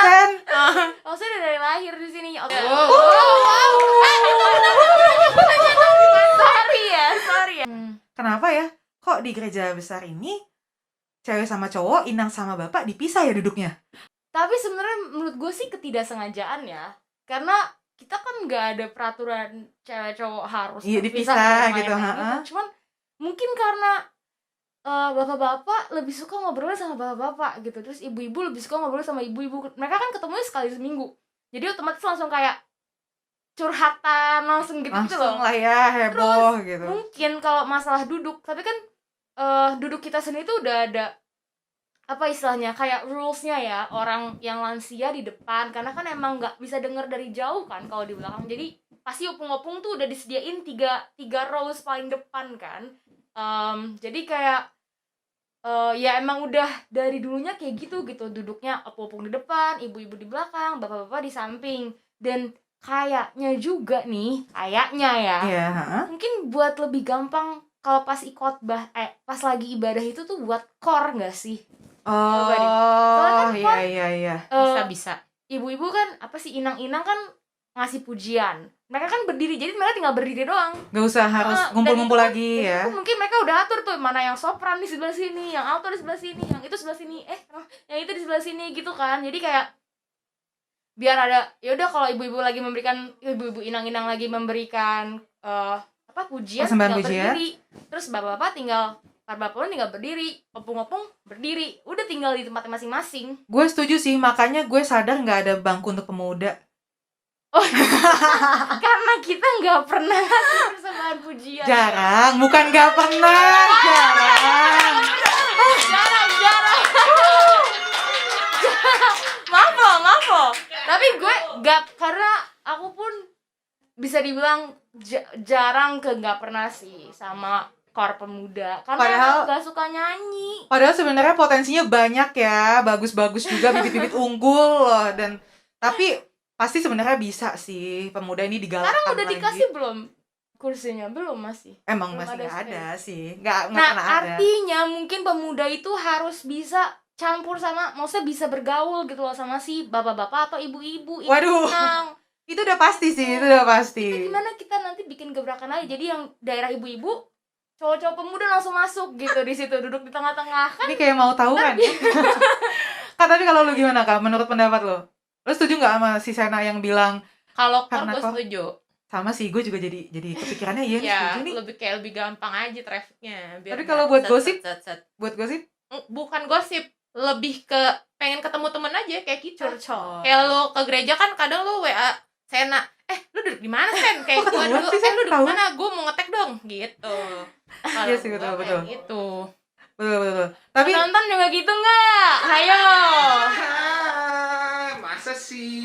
dosen. Dosen udah dari lahir di sini. Wow. Sorry ya. Kenapa ya? Kok di gereja besar ini cewek sama cowok, inang sama bapak dipisah ya duduknya? Tapi sebenarnya menurut gue sih ketidaksengajaan ya. Karena kita kan nggak ada peraturan cewek cowok harus Iya, terpisah dipisah sama gitu, yang lain ha-ha. Cuman mungkin karena bapak-bapak lebih suka ngobrol sama bapak-bapak gitu. Terus ibu-ibu lebih suka ngobrol sama ibu-ibu. Mereka kan ketemunya sekali seminggu. Jadi otomatis langsung kayak curhatan langsung gitu loh. Langsung lah ya, heboh gitu. Mungkin kalau masalah duduk, tapi kan duduk kita sendiri tuh udah ada apa istilahnya kayak rulesnya ya, orang yang lansia di depan karena kan emang nggak bisa denger dari jauh kan kalau di belakang. Jadi pasti opung-opung tuh udah disediain tiga rows paling depan kan. Jadi kayak ya emang udah dari dulunya kayak gitu duduknya opung-opung di depan, ibu-ibu di belakang, bapak-bapak di samping. Dan kayaknya juga nih, kayaknya ya, Iya, ha-ha. mungkin buat lebih gampang kalau pas pas lagi ibadah itu tuh buat core nggak sih? Coba deh. Soalnya Oh, kan iya. Bisa. Ibu-ibu kan apa sih inang-inang kan ngasih pujian. Mereka kan berdiri, jadi mereka tinggal berdiri doang. Gak usah harus ngumpul-ngumpul Dan lagi itu ya. mungkin mereka udah atur tuh mana yang sopran di sebelah sini, yang alto di sebelah sini, yang itu sebelah sini, yang itu di sebelah sini gitu kan. Jadi kayak biar ada ya udah kalau ibu-ibu inang-inang lagi memberikan pujian Persembahan tinggal pujian. berdiri. Terus bapak-bapak para bapak tinggal berdiri, opung-opung berdiri. Udah tinggal di tempatnya masing-masing. Gue setuju sih, makanya gue sadar gak ada bangku untuk pemuda. Karena kita nggak pernah ngasih persembahan pujian. Jarang, bukan gak pernah, jarang. Jarang. Maaf loh. Tapi gue gak, karena aku pun bisa dibilang jarang nggak pernah sih sama kor pemuda. Karena Padahal nggak suka nyanyi. Padahal sebenarnya potensinya banyak ya, bagus-bagus juga, bibit-bibit unggul loh. Tapi pasti sebenarnya bisa sih pemuda ini digalakkan Sekarang udah lagi. dikasih belum kursinya? Belum masih. Emang belum masih ada ada sih, nggak Nah, pernah ada. artinya mungkin pemuda itu harus bisa campur sama, maksudnya bisa bergaul gitu loh sama si bapak-bapak atau ibu-ibu. Waduh. Inang. Itu udah pasti sih, itu udah pasti. Kita gimana kita nanti bikin gebrakan aja, jadi yang daerah ibu-ibu, cowok-cowok pemuda langsung masuk gitu di situ, duduk di tengah-tengah kan. Ini kayak mau tahu kan? Kak, tapi kalau lu gimana Kak? Menurut pendapat lu setuju nggak sama si Sena yang bilang Kalau kor Karena gue kor. setuju. sama sih? Gue juga jadi kepikirannya iya Ya, setuju nih. lebih gampang aja trafficnya. Tapi kalau buat gosip? set. Buat gosip? Bukan gosip, lebih ke pengen ketemu temen aja kayak gitu. Curcol. Kayak lu ke gereja kan kadang lu WA Sena, lu duduk di mana Sen? Kayak gue ketahuan dulu, sih, Sen, lu duduk di ketahuan. mana? Gue mau ngetek dong, gitu. Iya sih, Kalau betul. gua kayak gitu. Betul. Tapi Nonton juga gitu nggak? Ayo. Masa sih?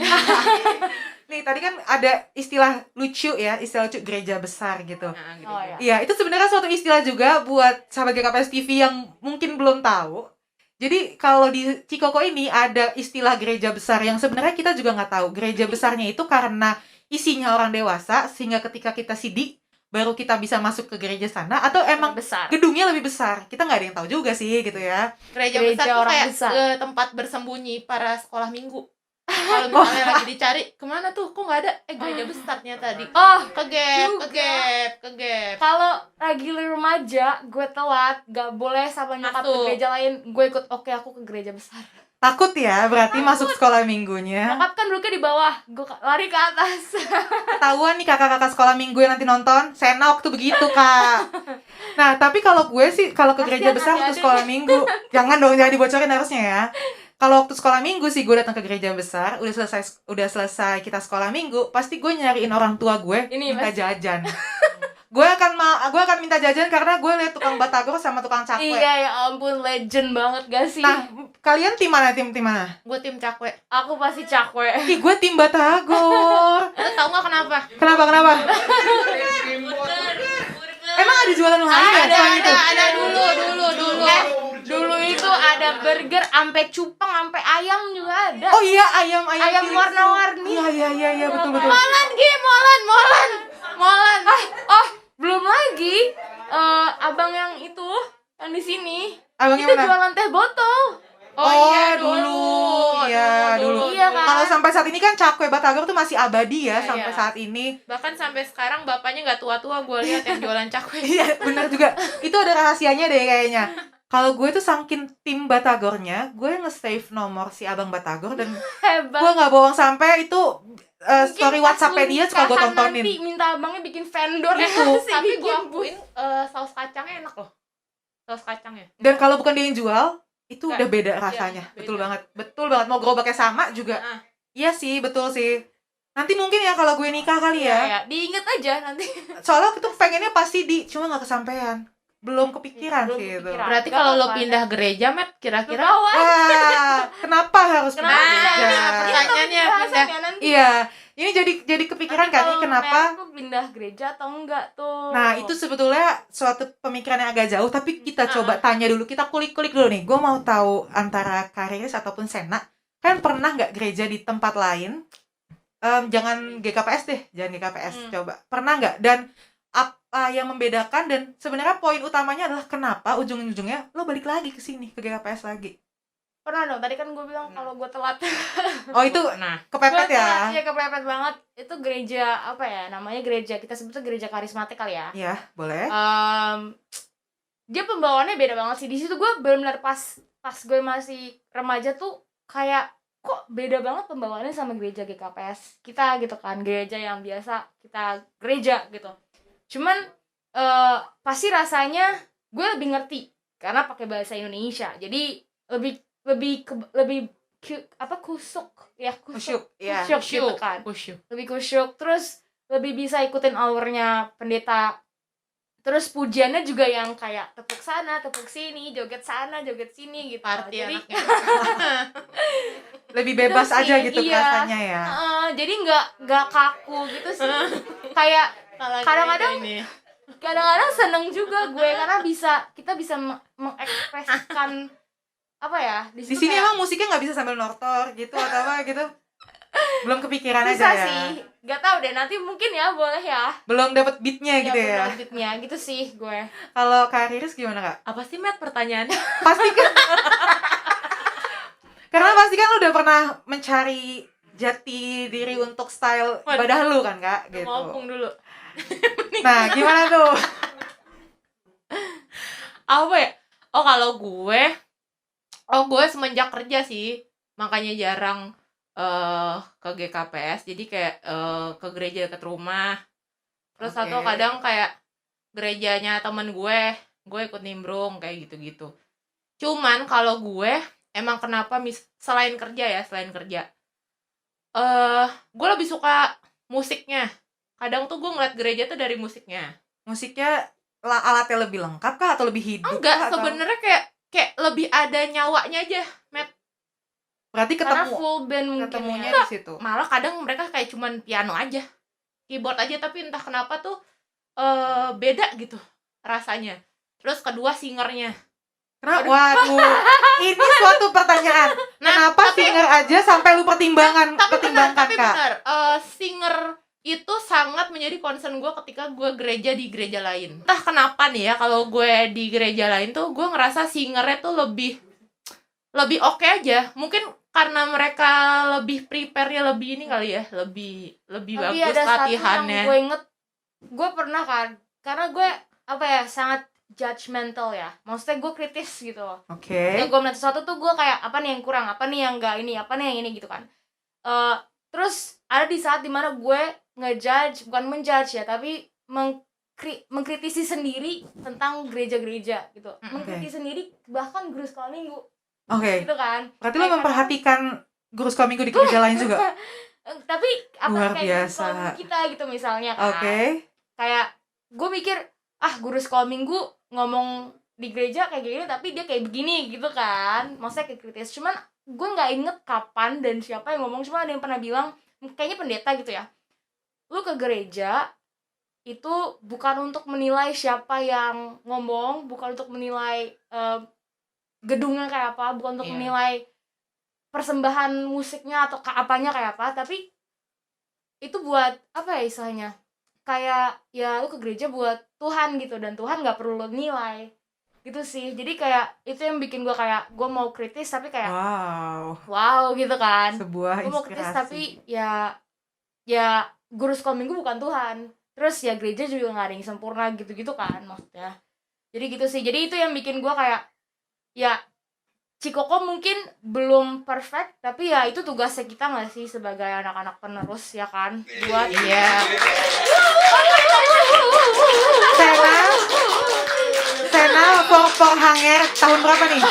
nih tadi kan ada istilah lucu ya, istilah lucu gereja besar gitu. Nah, gitu. Oh, ya. Iya, itu sebenarnya suatu istilah juga buat sahabat GKPS TV yang mungkin belum tahu. Jadi kalau di Cikoko ini ada istilah gereja besar yang sebenarnya kita juga nggak tahu. Gereja besarnya itu karena isinya orang dewasa, sehingga ketika kita sidik baru kita bisa masuk ke gereja sana, atau emang Besar. gedungnya lebih besar. Kita nggak ada yang tahu juga sih gitu ya. Gereja Gereja besar tuh orang kayak besar. tempat bersembunyi para sekolah minggu. Kalau misalnya lagi dicari, kemana tuh? Kok nggak ada? Gereja besar ternyata tadi. Oh, Kegep. kalau lagi remaja, gue telat, gak boleh sama nyokap ke Masuk. gereja lain. Gue ikut, oke aku ke gereja besar. Takut ya, berarti masuk sekolah minggunya. Nyokap kan duduknya di bawah, gue lari ke atas. Ketahuan nih kakak-kakak sekolah minggu yang nanti nonton, Sena waktu begitu Kak. Nah tapi kalau gue sih, kalau ke gereja Kasian besar waktu adik-adik. sekolah minggu, jangan dong, jangan dibocorin harusnya ya. Kalau waktu sekolah minggu sih gue datang ke gereja besar, udah selesai kita sekolah minggu, pasti gue nyariin orang tua gue Ini, minta Mas. jajan. gue akan minta jajan karena gue liat tukang batagor sama tukang cakwe. Iya ya ampun, legend banget gak sih? Nah kalian tim mana? Gue tim cakwe. Aku pasti cakwe. Ih gue tim batagor. Lu tau nggak kenapa? Kenapa? Emang ada jualan lain ya selain itu? Ada dulu. Dulu itu ada burger, ampe cupang, ampe ayam juga ada. Oh iya, ayam Ayam cilik. warna-warni. Iya, betul. Molan. Belum lagi abang yang itu yang di sini. Abang Itu yang mana? jualan teh botol. Oh, dulu. Iya, dulu. Iya, sampai saat ini kan cakwe Batagor tuh masih abadi ya Iya, sampai iya. saat ini. Bahkan sampai sekarang bapaknya nggak tua-tua, gue lihat yang jualan cakwe. Iya, benar juga. Itu ada rahasianya deh kayaknya. Kalau gue tuh saking tim Batagornya, gue nge-save nomor si Abang Batagor dan Hebat. gue nggak bohong sampai itu Mungkin story pas WhatsApp-nya lu dia suka gue nikahan tontonin. nanti minta abangnya bikin vendor Itu. sih, Tapi gue bikin akuin saus kacangnya enak loh. Saus kacangnya. Dan kalau bukan dia yang jual, itu Bukan. udah beda rasanya. Iya, Betul beda. banget. Betul banget. Mau gerobaknya sama juga. Nah, Iya sih, betul sih. Nanti mungkin ya kalau gue nikah kali ya. ya. Diinget aja nanti. Soalnya itu pengennya pasti cuma nggak kesampaian. Belum kepikiran Belum sih itu. kepikiran. berarti Gak kalau lo apa-apa. pindah gereja, Matt, kira-kira Wah, kenapa harus Kenapa pindah pindah? gereja? Nah, pertanyaannya Bahasan pindah. ya nanti. Iya, ini jadi kepikiran kan nih kenapa? Aku pindah gereja atau enggak tuh? Nah, itu sebetulnya suatu pemikiran yang agak jauh, tapi kita coba tanya dulu, kita kulik-kulik dulu nih. Gue mau tahu antara Kariris ataupun Sena, kan pernah nggak gereja di tempat lain? Jangan GKPS deh, jangan GKPS, coba. Pernah nggak? Dan apa yang membedakan, dan sebenarnya poin utamanya adalah kenapa ujung-ujungnya lo balik lagi ke sini, ke GKPS lagi? pernah dong. Tadi kan gue bilang kalau gue telat. Oh, itu Nah, kepepet ya? Iya, kepepet banget. Itu gereja apa ya? Namanya gereja, kita sebutnya gereja karismatik kali ya. Iya, boleh. Dia pembawaannya beda banget sih. Di situ gue benar-benar pas gue masih remaja tuh kayak kok beda banget pembawaannya sama gereja GKPS kita gitu kan, gereja yang biasa kita gereja gitu. Cuman pasti rasanya gue lebih ngerti karena pakai bahasa Indonesia, jadi lebih kusuk ya, Kusyuk, ya. kusyuk gitu kan, lebih kusyuk, terus lebih bisa ikutin alurnya pendeta. Terus pujiannya juga yang kayak tepuk sana, tepuk sini, joget sana, joget sini gitu. party Jadi anaknya. Lebih bebas Itu sih, aja gitu iya. rasanya ya. jadi nggak kaku gitu sih. Kayak kadang-kadang seneng juga gue karena kita bisa mengekspresikan apa ya Di sini kayak emang musiknya nggak bisa sambil nortor gitu atau apa gitu? Belum kepikiran susah aja ya. sih, nggak tahu deh, nanti mungkin ya boleh ya. Belum dapat beatnya gitu ya. belum beatnya gitu sih gue. Kalau Kak Riris gimana Kak? Apa sih, Matt, pertanyaannya? Pasti kan karena pasti kan lu udah pernah mencari jati diri untuk style ibadah lu kan Kak gitu. Ngopung dulu. Nah, gimana tuh? Apa ya? Kalau gue semenjak kerja sih, makanya jarang ke GKPS. Jadi kayak ke gereja dekat rumah. Terus Oke. atau kadang kayak gerejanya temen gue ikut nimbrung kayak gitu-gitu. Cuman kalau gue emang kenapa selain kerja, gue lebih suka musiknya. Kadang tuh gue ngeliat gereja tuh dari musiknya. Musiknya alatnya lebih lengkap kah atau lebih hidup? Enggak, kah, atau- sebenarnya kayak lebih ada nyawanya aja, Matt. berarti Karena ketemu full band mungkin ketemunya ya. di situ. Malah kadang mereka kayak cuman piano aja, keyboard aja, tapi entah kenapa tuh beda gitu rasanya. Terus kedua singernya. Kenapa? Waduh, ini suatu pertanyaan. Kenapa singer aja sampai lu pertimbangkan Tapi Kak? benar, singer itu sangat menjadi concern gue ketika gue gereja di gereja lain. Entah kenapa nih ya, kalau gue di gereja lain tuh gue ngerasa singernya tuh lebih oke aja. Mungkin karena mereka lebih prepare-nya lebih ini kali ya, lebih Tapi bagus ada satu latihannya. yang gue inget, gue pernah kan, karena gue sangat judgmental ya, maksudnya gue kritis gitu loh. Oke. Yang gue melihat sesuatu tuh gue kayak apa nih yang kurang, apa nih yang enggak ini, apa nih yang ini gitu kan. Terus ada di saat dimana gue ngejudge, bukan menjudge ya, tapi mengkritisi sendiri tentang gereja-gereja gitu. Mengkritisi sendiri bahkan guru sekolah minggu Oke. gitu kan. Berarti lo memperhatikan guru sekolah minggu di gereja lain juga? Tapi apa Luar kayak guru biasa. sekolah minggu kita gitu misalnya kan. Oke. Kayak gue mikir guru sekolah minggu ngomong di gereja kayak gini tapi dia kayak begini gitu kan, maksudnya kayak kritis. Cuman gue nggak inget kapan dan siapa yang ngomong, cuma ada yang pernah bilang, kayaknya pendeta gitu ya, lu ke gereja itu bukan untuk menilai siapa yang ngomong, bukan untuk menilai gedungnya kayak apa, bukan untuk menilai persembahan musiknya atau apanya kayak apa, tapi itu buat apa ya istilahnya, kayak ya lu ke gereja buat Tuhan gitu, dan Tuhan nggak perlu lo nilai gitu sih. Jadi kayak itu yang bikin gue kayak gue mau kritis tapi kayak Wow, gitu kan. sebuah Gue mau kritis inspirasi. tapi ya guru sekolah minggu bukan Tuhan. Terus ya gereja juga nggak ada yang sempurna gitu-gitu kan maksudnya. Jadi gitu sih. Jadi itu yang bikin gue kayak ya Cikoko mungkin belum perfect tapi ya itu tugasnya kita nggak sih sebagai anak-anak penerus ya kan buat Sena for hanger tahun berapa nih?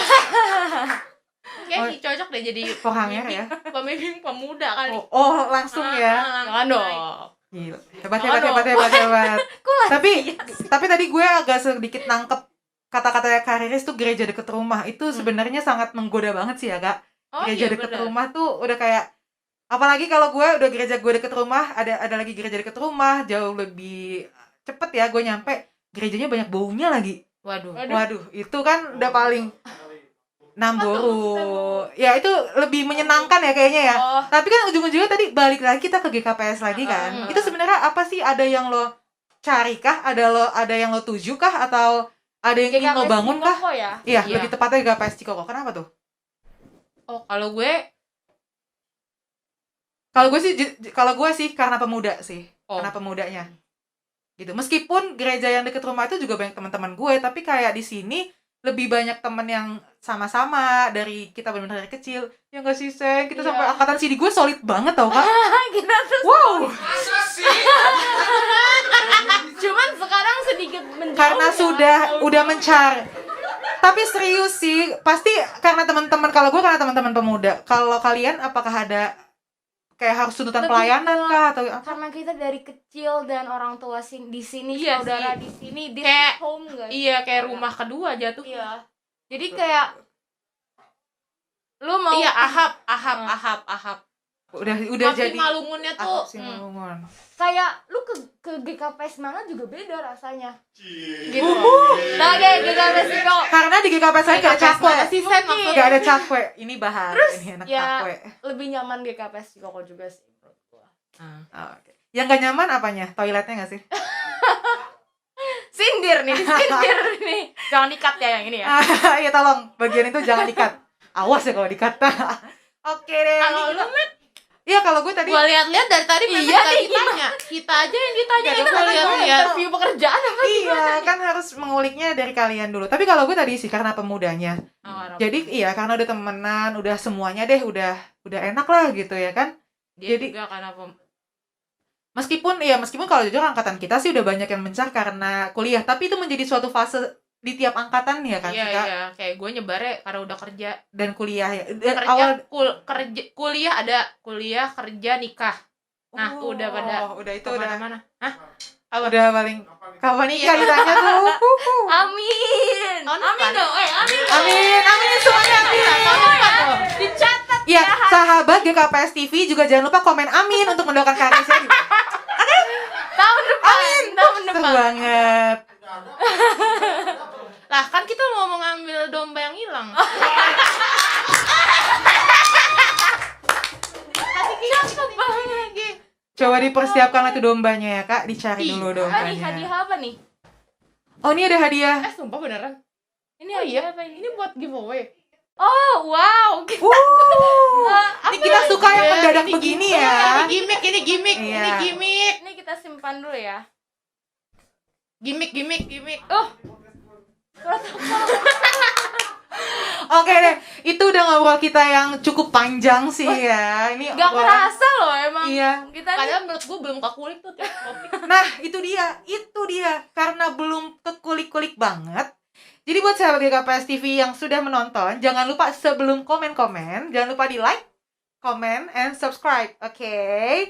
Kayaknya cocok deh jadi For hanger ya. pemimpin pemuda kali. Oh, langsung ya. jangan dong. Gila. Hebat. Tapi tadi gue agak sedikit nangkep kata-kata Kariris tuh gereja deket rumah itu sebenarnya sangat menggoda banget sih ya Kak. Gereja deket rumah tuh udah kayak, apalagi kalau gue udah gereja gue deket rumah, ada lagi gereja deket rumah jauh lebih cepet ya gue nyampe, gerejanya banyak baunya lagi. Waduh, itu kan udah paling Namboru. Ya itu lebih menyenangkan ya kayaknya ya. Tapi kan ujung-ujungnya tadi balik lagi kita ke GKPS lagi kan. Itu sebenarnya apa sih, ada yang lo cari kah? Ada yang lo tuju kah? Atau ada yang ingin lo bangun kah? Ya? Iya, lebih tepatnya GKPS Cikoko. Kenapa tuh? Oh, Kalau gue sih karena pemuda sih. Oh. Karena pemudanya. Gitu. Meskipun gereja yang deket rumah itu juga banyak teman-teman gue, tapi kayak di sini lebih banyak temen yang sama-sama dari kita benar-benar dari kecil. Ya nggak sih, Seng? Kita sampai angkatan sini gue solid banget tau Kak. Kita tuh Wow. cuman sekarang sedikit menjauh Karena ya. udah mencari. Tapi serius sih, pasti karena teman-teman, kalau gue karena teman-teman pemuda. Kalau kalian apakah ada kayak harus tuntutan Lebih pelayanan ke- kah atau apa? karena kita dari kecil dan orang tua di sini, Iya saudara sih. di sini, this Kayak- is home guys. Iya, kayak rumah kedua jatuh. Iya. Jadi kayak lu mau Iya, ahap. Udah Makin jadi Malungunnya tuh Aku sih Malungun. kayak lu ke GKPS mana juga beda rasanya. Gitu. Nah, kayak GKPS itu Karena di GKPS saya gak cakwe. asisten maksudnya. Gak ada cakwe. Ini bahas. Ini enak ya cakwe. lebih nyaman GKPS Cikoko juga sih menurut gua. Oh, oke. Yang gak nyaman apanya? Toiletnya gak sih? Sindir nih. Jangan dikat ya yang ini ya. Iya tolong, bagian itu jangan dikat. Awas ya kalau dikat. Oke deh. Kalau lu Iya kalau gue tadi gua lihat-lihat dari tadi memang Iya gak nih, ditanya. Kita aja yang ditanya Gak itu ada gua tanya, lihat-lihat. Interview pekerjaan apa? iya kan harus menguliknya dari kalian dulu. Tapi kalau gue tadi sih karena pemudanya. Jadi iya karena udah temenan, udah semuanya deh, udah enak lah gitu ya kan. Dia Jadi- juga karena Meskipun kalau jujur angkatan kita sih udah banyak yang mencar karena kuliah, tapi itu menjadi suatu fase di tiap angkatan ya kan, Kak? iya, kayak gue nyebarnya karena udah kerja. Dan kuliah ya. Dan Kerja, kuliah ada kuliah, kerja, nikah. Nah, udah pada udah itu udah mana? Hah? udah paling kapan nikah ditanya tuh. Amin. Tahun Amin depan. dong. Amin. Amin semuanya amin. Dicatat. Iya, sahabat GKPS TV juga jangan lupa komen amin untuk mendoakan Karisya. Tahun depan. Tahun Seru depan. banget. Lah, kan kita mau mengambil domba yang hilang. Cakep banget. Coba dipersiapkan itu dombanya ya, Kak. Dicari dulu Ini dombanya. hadiah apa nih? Oh, ini ada hadiah. Sumpah beneran. Ini Oh iya, hadiah apa ini? ini buat giveaway. Oh, wow. Ini kita suka yang Iya, mendadak ini begini gimmick. ya. Ini gimmick. Iya. Ini gimmick. Ini kita simpan dulu ya. Gimmick. Oke deh, itu udah ngobrol kita yang cukup panjang sih ya. Ini Gak obrolan- kerasa loh emang. Iya. Kita nih Padahal menurut gue belum kekulik tuh tiap topik. Nah, itu dia. Karena belum kekulik-kulik banget. Jadi buat sahabat GKPS TV yang sudah menonton, jangan lupa sebelum komen-komen, jangan lupa di like, comment, and subscribe. Oke.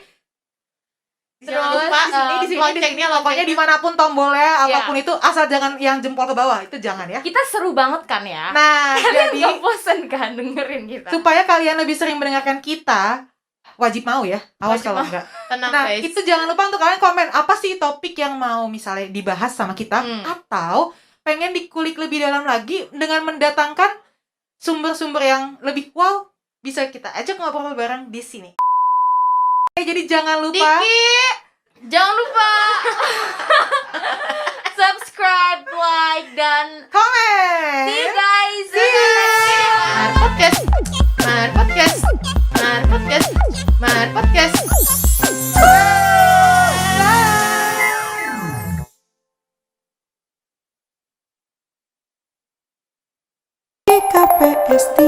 Jangan Terus, lupa di sini loncengnya. pokoknya dimanapun tombolnya, apapun itu, asal jangan yang jempol ke bawah, itu jangan ya. kita seru banget kan ya. Nah, Kalian jadi gak bosen kan dengerin kita? supaya kalian lebih sering mendengarkan kita, wajib mau ya. Awas Wajib kalau mau. enggak. Tenang Nah, guys. itu jangan lupa untuk kalian komen apa sih topik yang mau misalnya dibahas sama kita, atau pengen dikulik lebih dalam lagi dengan mendatangkan sumber-sumber yang lebih wow, bisa kita ajak ngobrol bareng di sini. Jadi jangan lupa Jangan lupa subscribe, like, dan komen. guys. See you guys. See you. Mar Podcast. Mar Podcast. Mar Podcast. Mar Podcast. KPST